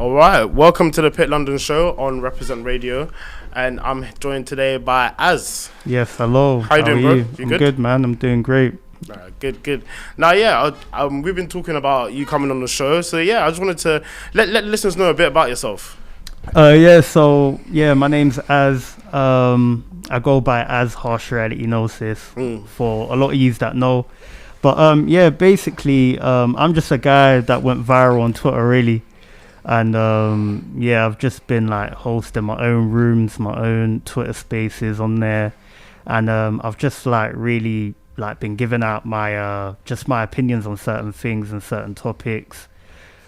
All right, welcome to the Pit London show on Reprezent Radio, and I'm joined today by Az. Yes, hello. How you doing, bro? You I'm good? good, man. I'm doing great. Good. Now, we've been talking about you coming on the show, so I just wanted to let listeners know a bit about yourself. My name's Az. I go by Az Harsh Reality Gnosis for a lot of yous that know. But basically, I'm just a guy that went viral on Twitter, really. And I've just been like hosting my own rooms, my own Twitter spaces on there, and I've just like really like been giving out my just my opinions on certain things and certain topics.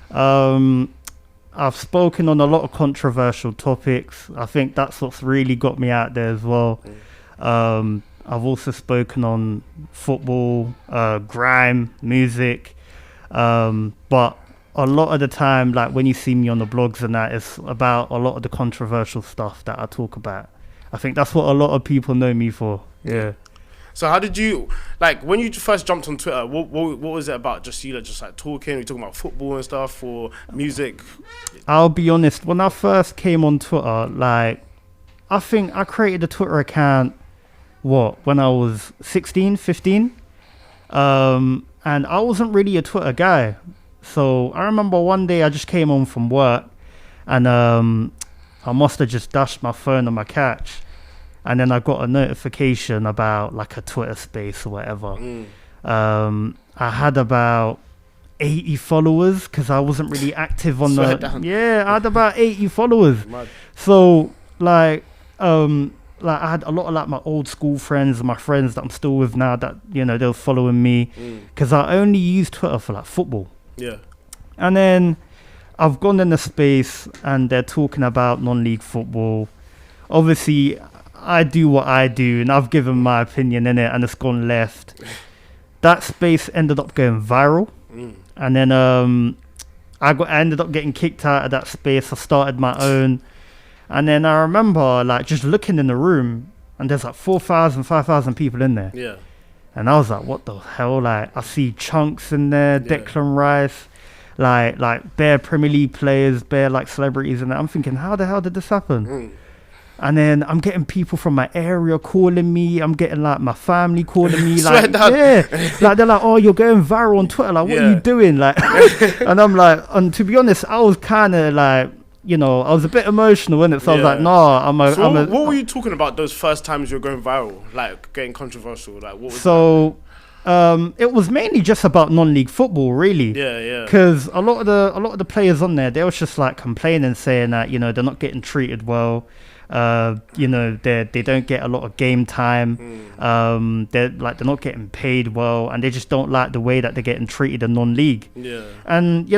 I've spoken on a lot of controversial topics. I think that's what's really got me out there as well. I've also spoken on football, grime, music, but a lot of the time, like when you see me on the blogs and that, it's about a lot of the controversial stuff that I talk about. I think that's what a lot of people know me for. Yeah. So how did you, like, when you first jumped on Twitter, what was it about? Just you just like talking, we talking about football and stuff, or music? I'll be honest, when I first came on Twitter, like, I think I created a Twitter account, when I was 16, 15? And I wasn't really a Twitter guy. So I remember one day I just came home from work and I must have just dashed my phone on my couch, and then I got a notification about like a Twitter space or whatever. I had about 80 followers because I wasn't really active on I had about 80 followers. Mad. So I had a lot of like my old school friends and my friends that I'm still with now that, they were following me because I only used Twitter for like football. Yeah. And then I've gone in the space and they're talking about non-league football. Obviously, I do what I do and I've given my opinion in it and it's gone left. That space ended up going viral. And then I ended up getting kicked out of that space. I started my own. And then I remember like just looking in the room and there's like 4,000, 5,000 people in there. Yeah. And I was like, what the hell? Like, I see Chunks in there, Declan Rice, like bare Premier League players, bare like celebrities in there. I'm thinking, how the hell did this happen? And then I'm getting people from my area calling me. I'm getting like my family calling me. Like, like they're like, oh, you're going viral on Twitter. Like, what are you doing? Like, and I'm like, and to be honest, I was kind of like, I was a bit emotional in it, so I was like, "Nah, what were you talking about those first times you were going viral, like getting controversial? Like, what was so? It was mainly just about non-league football, really. Yeah. Because a lot of the players on there, they was just like complaining, saying that they're not getting treated well. They don't get a lot of game time. They're not getting paid well, and they just don't like the way that they're getting treated in non-league. Yeah. And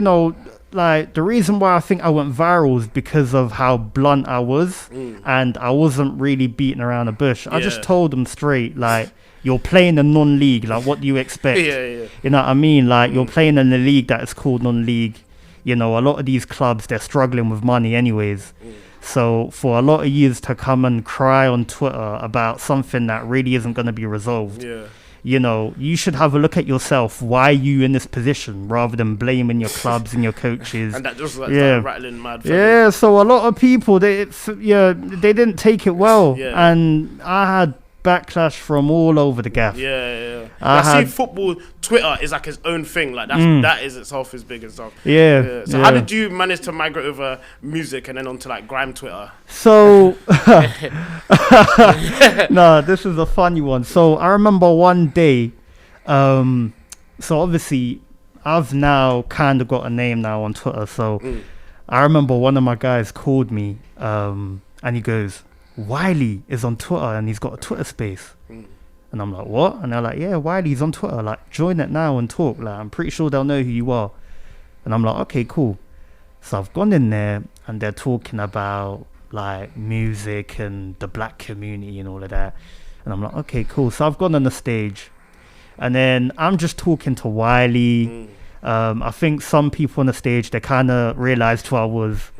like the reason why I think I went viral is because of how blunt I was, and I wasn't really beating around the bush. I just told them straight, like, you're playing a non-league, like, what do you expect? You know what I mean? Like, you're playing in a league that is called non-league. A lot of these clubs, they're struggling with money anyways. So for a lot of years to come and cry on Twitter about something that really isn't going to be resolved, you should have a look at yourself. Why are you in this position rather than blaming your clubs and your coaches? And that just rattling mad. Yeah, so a lot of people, they didn't take it well. Yeah. And I had backlash from all over the gaff. Yeah. I see football, Twitter is like its own thing. Like that is itself is big and stuff. Yeah. So how did you manage to migrate over music and then onto like grime Twitter? So, no, this is a funny one. So I remember one day, so obviously I've now kind of got a name now on Twitter. So I remember one of my guys called me and he goes, Wiley is on Twitter and he's got a Twitter space. And I'm like, what? And they're like, yeah, Wiley's on Twitter. Like, join it now and talk. Like, I'm pretty sure they'll know who you are. And I'm like, okay, cool. So I've gone in there and they're talking about like music and the black community and all of that. And I'm like, okay, cool. So I've gone on the stage and then I'm just talking to Wiley. I think some people on the stage, they kind of realized who I was.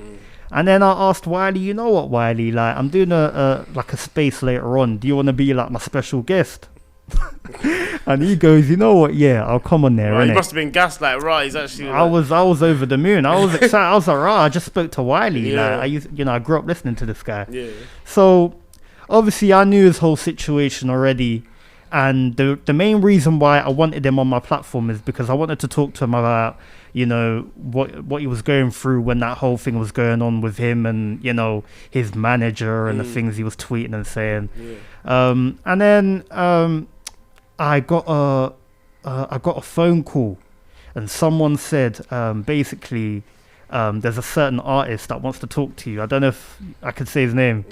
And then I asked Wiley, you know what, Wiley, like, I'm doing a space later on. Do you want to be like my special guest? And he goes, you know what? Yeah, I'll come on there. Right, he Innit? must have been gassed like, right, he's actually... I was over the moon. I was excited. I was like, right, I just spoke to Wiley. Yeah. Like, I grew up listening to this guy. Yeah. So obviously I knew his whole situation already. And the main reason why I wanted him on my platform is because I wanted to talk to him about, what he was going through when that whole thing was going on with him and, his manager and the things he was tweeting and saying. Yeah. And then I got a phone call and someone said, basically, there's a certain artist that wants to talk to you. I don't know if I could say his name.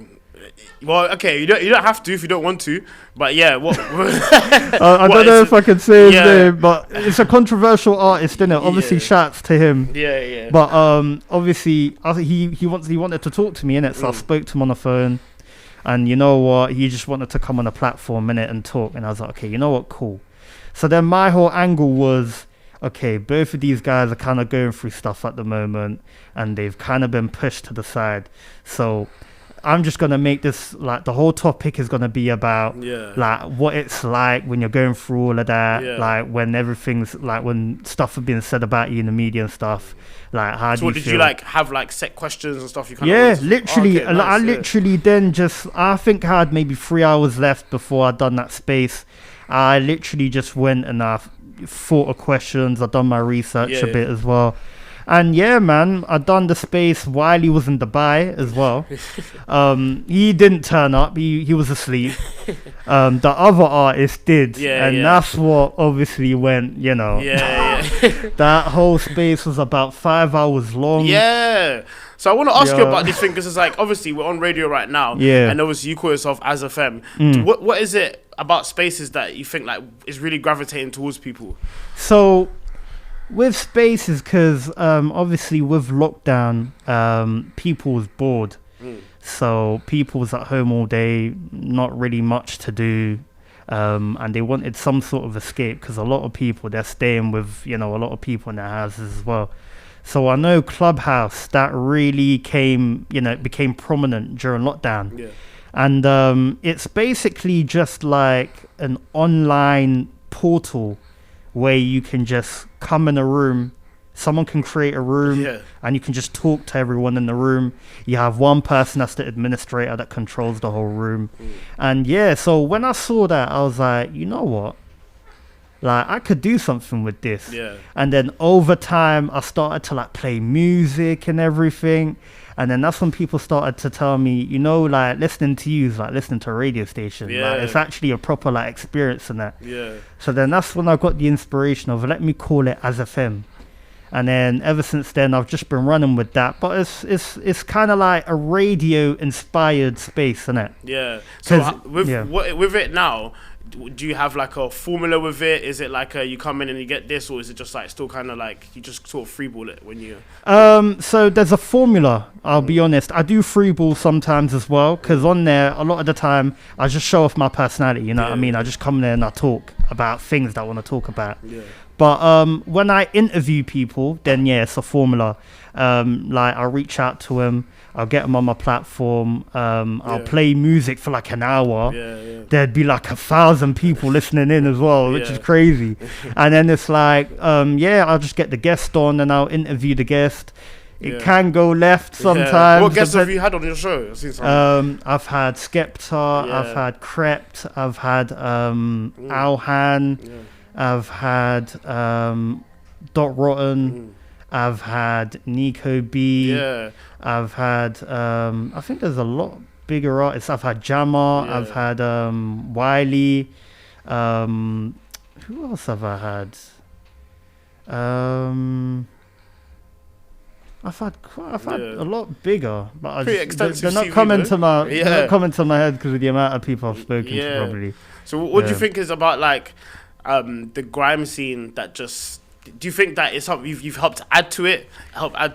Well, okay, you don't have to if you don't want to, but yeah, what? I don't know if I can say his name, but it's a controversial artist, isn't it? Obviously, shouts to him. Yeah. But obviously, he wanted to talk to me, innit? So I spoke to him on the phone, and you know what? He just wanted to come on a platform, innit, and talk. And I was like, okay, you know what? Cool. So then my whole angle was, okay, both of these guys are kind of going through stuff at the moment, and they've kind of been pushed to the side. So I'm just going to make this, like, the whole topic is going to be about, like, what it's like when you're going through all of that, like, when everything's, like, when stuff is being said about you in the media and stuff, like, how do you feel? So did you, like, have, like, set questions and stuff? Literally, I literally then just, I think I had maybe 3 hours left before I'd done that space. I literally just went and I thought of questions, I'd done my research a bit as well. And yeah, man, I done the space while he was in Dubai as well. He didn't turn up. He was asleep. The other artist did. That's what obviously went, that whole space was about 5 hours long. Yeah. So I want to ask you about this thing because it's like, obviously, we're on radio right now. Yeah. And obviously, you call yourself AZZ. What is it about spaces that you think, like, is really gravitating towards people? So with spaces, because obviously with lockdown, people was bored. So people was at home all day, not really much to do, and they wanted some sort of escape because a lot of people, they're staying with, a lot of people in their houses as well. So I know Clubhouse, that really became prominent during lockdown. Yeah. And it's basically just like an online portal where you can just come in a room, someone can create a room, and you can just talk to everyone in the room. You have one person that's the administrator that controls the whole room. And so when I saw that, I was like, you know what? Like, I could do something with this. Yeah. And then over time, I started to, like, play music and everything. And then that's when people started to tell me, like, listening to you is like listening to a radio station. Yeah. Like, it's actually a proper, like, experience in that. Yeah. So then that's when I got the inspiration of, let me call it AZZ. And then ever since then, I've just been running with that. But it's kind of like a radio-inspired space, isn't it? Yeah. So with it now, do you have like a formula with it? Is it like you come in and you get this, or is it just like still kind of like you just sort of freeball it when you? So there's a formula. I'll be honest. I do freeball sometimes as well, because on there a lot of the time I just show off my personality. You know what I mean? I just come there and I talk about things that I want to talk about. Yeah. But when I interview people, then it's a formula. Like I'll reach out to them. I'll get them on my platform. I'll play music for like an hour. There'd be like 1,000 people listening in as well, which is crazy. And then it's like, I'll just get the guest on and I'll interview the guest. It can go left sometimes. What guests have you had on your show? I've had Skepta, I've had Crept, I've had Alhan, I've had Dot Rotten, I've had Nico B. I've had, I think there's a lot bigger artists. I've had Jammer. I've had Wiley. Who else have I had? I've had a lot bigger, but they're not coming to my head because of the amount of people I've spoken to. Probably. So what do you think is about like the grime scene that just do you think that it's something you've helped add to it?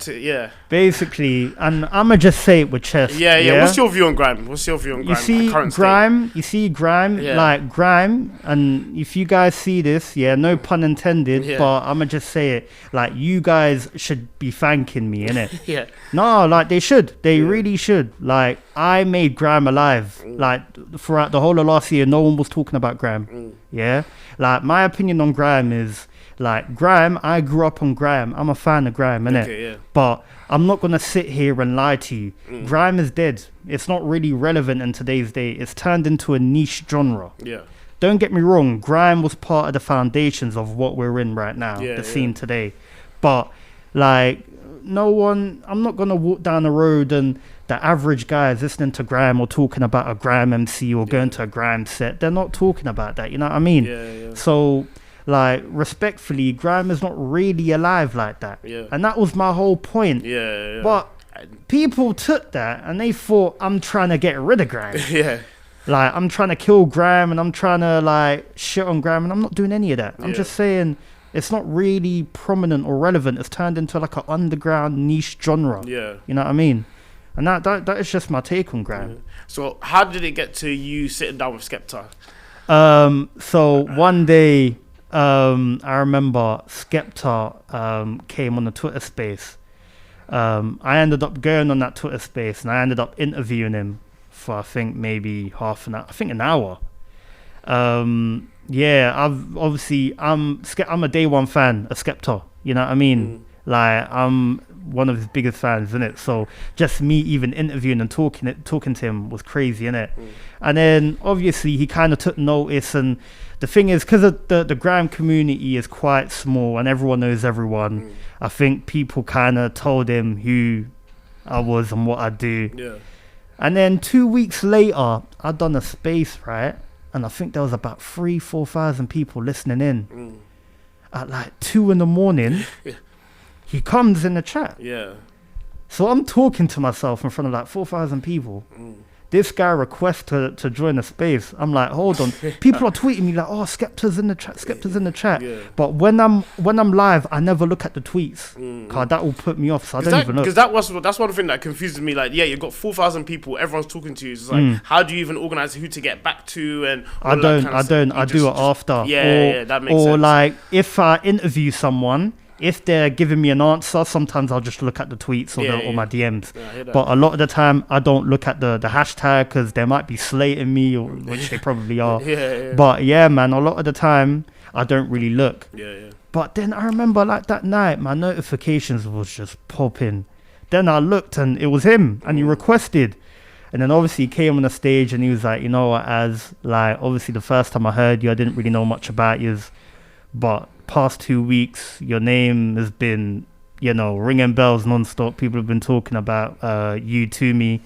Yeah. Basically, and I'ma just say it with chest. Yeah. What's your view on grime? You see grime, like grime, and if you guys see this, no pun intended, but I'ma just say it, like, you guys should be thanking me, innit? Yeah. No, like, they should. They really should. Like, I made grime alive. Like, throughout the whole of last year, no one was talking about grime. Yeah? Like, my opinion on grime is, like, grime, I grew up on grime. I'm a fan of grime, innit? Okay, yeah. But I'm not going to sit here and lie to you. Grime is dead. It's not really relevant in today's day. It's turned into a niche genre. Yeah. Don't get me wrong. Grime was part of the foundations of what we're in right now, the scene today. But, like, I'm not going to walk down the road and the average guy is listening to grime or talking about a grime MC or going to a grime set. They're not talking about that, you know what I mean? Yeah. So, like, respectfully, grime is not really alive like that. Yeah. And that was my whole point. Yeah. But people took that and they thought I'm trying to get rid of grime. Yeah. Like, I'm trying to kill grime and I'm trying to, like, shit on grime, and I'm not doing any of that. I'm just saying it's not really prominent or relevant. It's turned into, like, an underground niche genre. Yeah. You know what I mean? And that is just my take on grime. Yeah. So how did it get to you sitting down with Skepta? So one day, I remember Skepta came on the Twitter space. I ended up going on that Twitter space and I ended up interviewing him for, I think, maybe an hour. I'm a day one fan of Skepta, you know what I mean? Like, I'm one of his biggest fans, innit? So just me even interviewing and talking to him was crazy, innit? And then obviously he kind of took notice, and the thing is, because the grime community is quite small and everyone knows everyone, I think people kind of told him who I was and what I do. Yeah. And then 2 weeks later, I'd done a space, right? And I think there was about 3,000-4,000 people listening in. At like 2 a.m, he comes in the chat. Yeah. So I'm talking to myself in front of like 4,000 people. This guy requests to join the space. I'm like, hold on. People are tweeting me like, oh, Skepta's in the chat. Yeah. But when I'm live, I never look at the tweets. Cause that will put me off. So I don't even look. Because that's one thing that confuses me. Like, you've got 4,000 people, everyone's talking to you. It's like, how do you even organize who to get back to? And I do it after. Yeah, that makes sense. Or like, if I interview someone, if they're giving me an answer, sometimes I'll just look at the tweets or my DMs. But a lot of the time, I don't look at the hashtag because they might be slating me, which they probably are. But yeah, man, a lot of the time, I don't really look. But then I remember, like, that night, my notifications was just popping. Then I looked and it was him, and he requested. And then obviously he came on the stage and he was like, you know what, obviously the first time I heard you, I didn't really know much about you, but past 2 weeks, your name has been, ringing bells non-stop. People have been talking about you to me.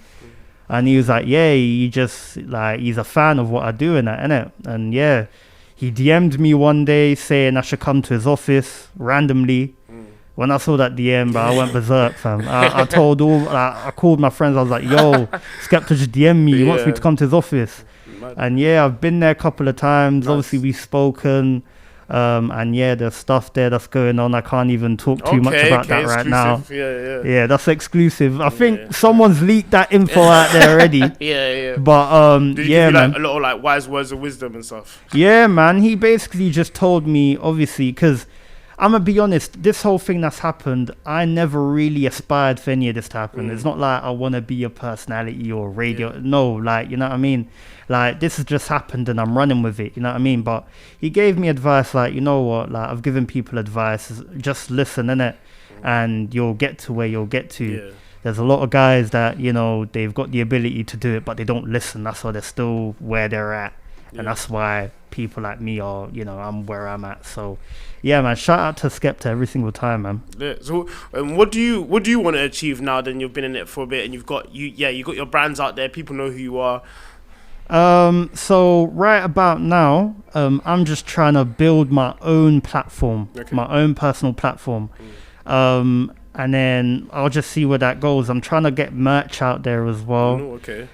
And he was like, he just, like, he's a fan of what I do and that, innit? And he DM'd me one day saying I should come to his office randomly. When I saw that DM, I went berserk, fam. I called my friends. I was like, yo, Skepta just DM'd me. He wants me to come to his office. And I've been there a couple of times. Nice. Obviously, we've spoken. And there's stuff there that's going on. I can't even talk too much about that right now. Yeah, that's exclusive. I think someone's leaked that info out there already. But did he give you, man, like, a lot of like wise words of wisdom and stuff? Yeah, man. He basically just told me, obviously, because I'm gonna be honest, this whole thing that's happened, I never really aspired for any of this to happen. It's not like I want to be a personality or radio. No, like, you know what I mean? Like, this has just happened and I'm running with it, you know what I mean? But he gave me advice, like, you know what, like, I've given people advice, just listen, innit? And you'll get to where you'll get to. There's a lot of guys that, they've got the ability to do it, but they don't listen. That's why they're still where they're at. And that's why people like me are, I'm where I'm at. So, yeah, man, shout out to Skepta every single time, man. Yeah. So, what do you want to achieve now? Then you've been in it for a bit, and you got your brands out there. People know who you are. So right about now, I'm just trying to build my own platform, my own personal platform. and then I'll just see where that goes. I'm trying to get merch out there as well. Okay.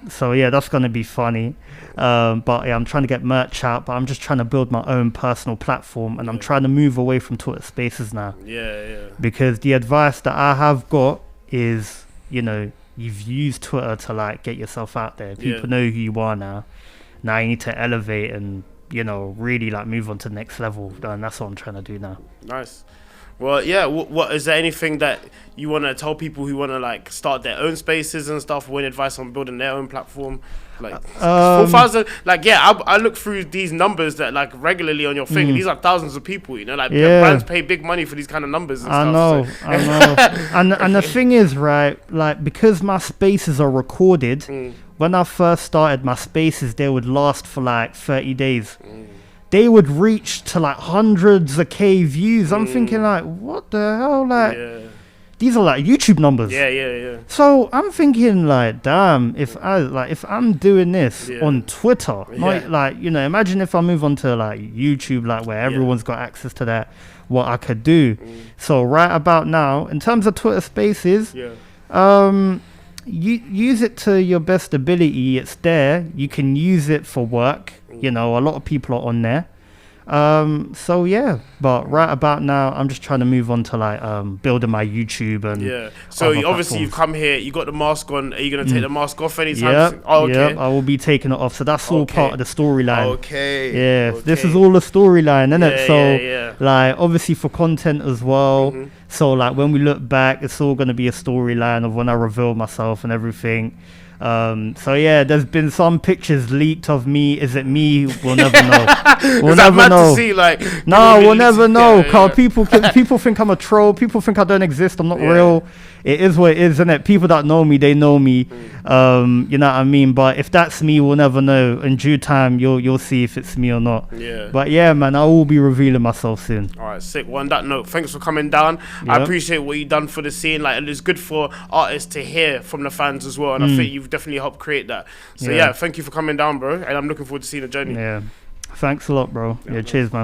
So yeah, that's gonna be funny. But yeah, I'm trying to get merch out, but I'm just trying to build my own personal platform, and I'm trying to move away from Twitter Spaces now. Yeah. Because the advice that I have got is, you've used Twitter to like get yourself out there. People know who you are now. Now you need to elevate and really like move on to the next level, and that's what I'm trying to do now. Nice. Well, yeah. What is there anything that you want to tell people who want to like start their own spaces and stuff? What advice on building their own platform? Like 4,000. Like I look through these numbers that like regularly on your thing. And these are thousands of people. Like brands pay big money for these kind of numbers. And I stuff, know. and the thing is, right? Like because my spaces are recorded. When I first started, my spaces they would last for like 30 days. They would reach to like hundreds of K views. I'm thinking like, what the hell? Like, these are like YouTube numbers. Yeah. So I'm thinking like, damn, if I'm doing this on Twitter, not like, imagine if I move on to like YouTube, like where everyone's got access to that, what I could do. So right about now, in terms of Twitter Spaces, you use it to your best ability. It's there. You can use it for work. A lot of people are on there. So yeah, but right about now, I'm just trying to move on to like building my YouTube and So obviously you've come here. You got the mask on. Are you gonna take the mask off anytime? Yep, I will be taking it off. So that's all part of the storyline. Okay. This is all a storyline, isn't it? So like obviously for content as well. So like when we look back, it's all gonna be a storyline of when I reveal myself and everything. So yeah, there's been some pictures leaked of me. Is it me? We'll never know. We'll never know. To see, like, no, we'll never know. Cause people think I'm a troll. People think I don't exist. I'm not real. It is what it is, isn't it? People that know me, they know me. You know what I mean? But if that's me, we'll never know. In due time, you'll see if it's me or not. Yeah. But yeah, man, I will be revealing myself soon. All right, sick. Well, on that note, thanks for coming down. I appreciate what you've done for the scene. Like, and it's good for artists to hear from the fans as well. And I think you've definitely helped create that. So yeah, thank you for coming down, bro. And I'm looking forward to seeing the journey. Yeah. Thanks a lot, bro. Yeah, cheers, man.